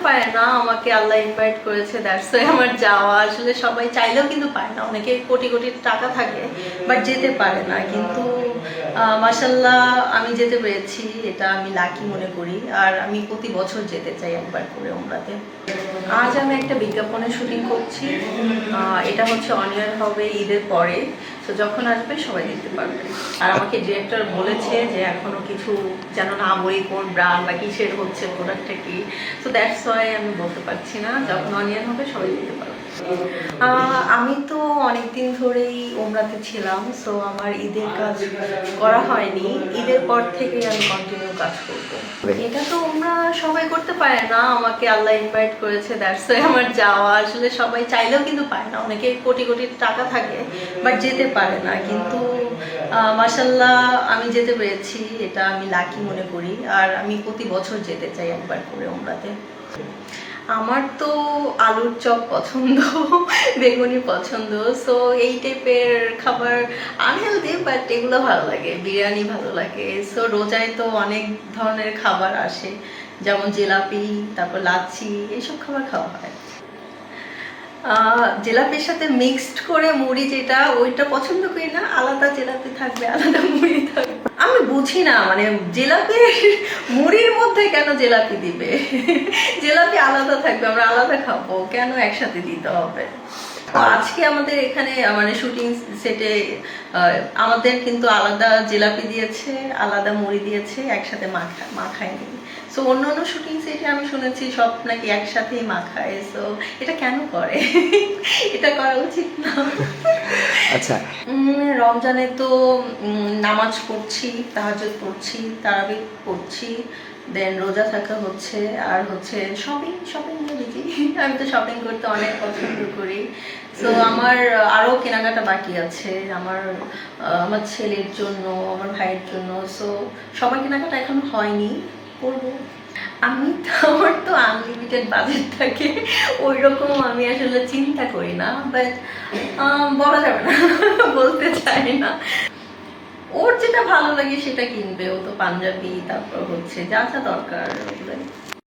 পারে না, আমাকে আল্লাহ ইনভাইট করেছে, দ্যাটস ওয়াই আমার যাওয়া। আসলে সবাই চাইলেও কিন্তু পায় না, অনেকে কোটি কোটি টাকা থাকে বাট যেতে পারে না। কিন্তু মাশাআল্লাহ আমি যেতে পেরেছি, এটা আমি লাকি মনে করি। আর আমি প্রতি বছর যেতে চাই একবার করে উমরাতে। আজ আমি একটা বিজ্ঞাপনের শুটিং করছি, এটা হচ্ছে অন ইয়ার হবে ঈদের পরে। তো যখন আসবে সবাই দেখতে পারবে। আর আমাকে ডিরেক্টর বলেছে যে এখনো কিছু যেন না বলি কোন ব্র্যান্ড বা কিসের হচ্ছে প্রোডাক্টটা কি। সো দ্যাটস ওয়াই আমি বলতে পারছি না, যখন অন ইয়ার হবে সবাই দেখতে পারবে। আমি তো অনেকদিন ধরেই উমরাতে ছিলাম, সো আমার ঈদের কাজ করা হয়নি। ঈদের পর থেকেই আমি কন্টিনিউ কাজ করব। এটা তো উমরা সবাই করতে পারে না, আমাকে আল্লাহ ইনভাইট করেছে, দ্যাটস ওয়াই আমার যাওয়া। আসলে সবাই চাইলেও কিন্তু পায় না, অনেকে কোটি কোটি টাকা থাকে বাট যেতে পারে না। কিন্তু মাশাআল্লাহ আমি যেতে পেরেছি, এটা আমি লাকি মনে করি। আর আমি প্রতি বছর যেতে চাই একবার করে উমরাতে। আমার তো আলুর চপ পছন্দ, বেগুনি পছন্দ। সো এই টাইপের খাবার আনহেলদি বাট এগুলো ভালো লাগে, বিরিয়ানি ভালো লাগে। সো রোজায় তো অনেক ধরনের খাবার আসে, যেমন জিলাপি, তারপর লাচ্ছি, এইসব খাবার খাওয়া হয়। জিলাপির সাথে মিক্সড করে মুড়ি, যেটা ওইটা পছন্দ করি না। আলাদা জিলাপি থাকবে, আলাদা মুড়ি থাকবে। আমি বুঝি না, মানে জিলাপি মুড়ির মধ্যে কেন জিলাপি দিবে? জিলাপি আলাদা থাকবে, আমরা আলাদা খাবো, কেন একসাথে দিতে হবে? আজকে আমাদের এখানে মানে শুটিং সেটে আমাদের কিন্তু আলাদা জিলাপি দিয়েছে, আলাদা মুড়ি দিয়েছে, একসাথে মাখায়নি। সো অন্য অন্য শুটিং সেটে আমি শুনেছি সব নাকি একসাথেই মাখায়। সো এটা কেন করে? এটা করা উচিত না। আচ্ছা, রমজানে তো নামাজ পড়ছি, তাহাজ্জুদ পড়ছি, তারাবি পড়ছি, দেন রোজা থাকা হচ্ছে, আর হচ্ছে শপিং বিজি। আমি তো শপিং করতে অনেক পছন্দ করি। সো আমার আরও কেনাকাটা বাকি আছে, আমার ছেলের জন্য, আমার ভাইয়ের জন্য। সো সবার কেনাকাটা এখনো হয়নি, করবো। আমার তো আনলিমিটেড বাজেট থাকে, ওই রকম আমি আসলে চিন্তা করি না। বাট বলা যাবে না, বলতে চাই না। ওর যেটা ভালো লাগে সেটা কিনবে, ও তো পাঞ্জাবি, তারপর হচ্ছে যা যা দরকার ওগুলো।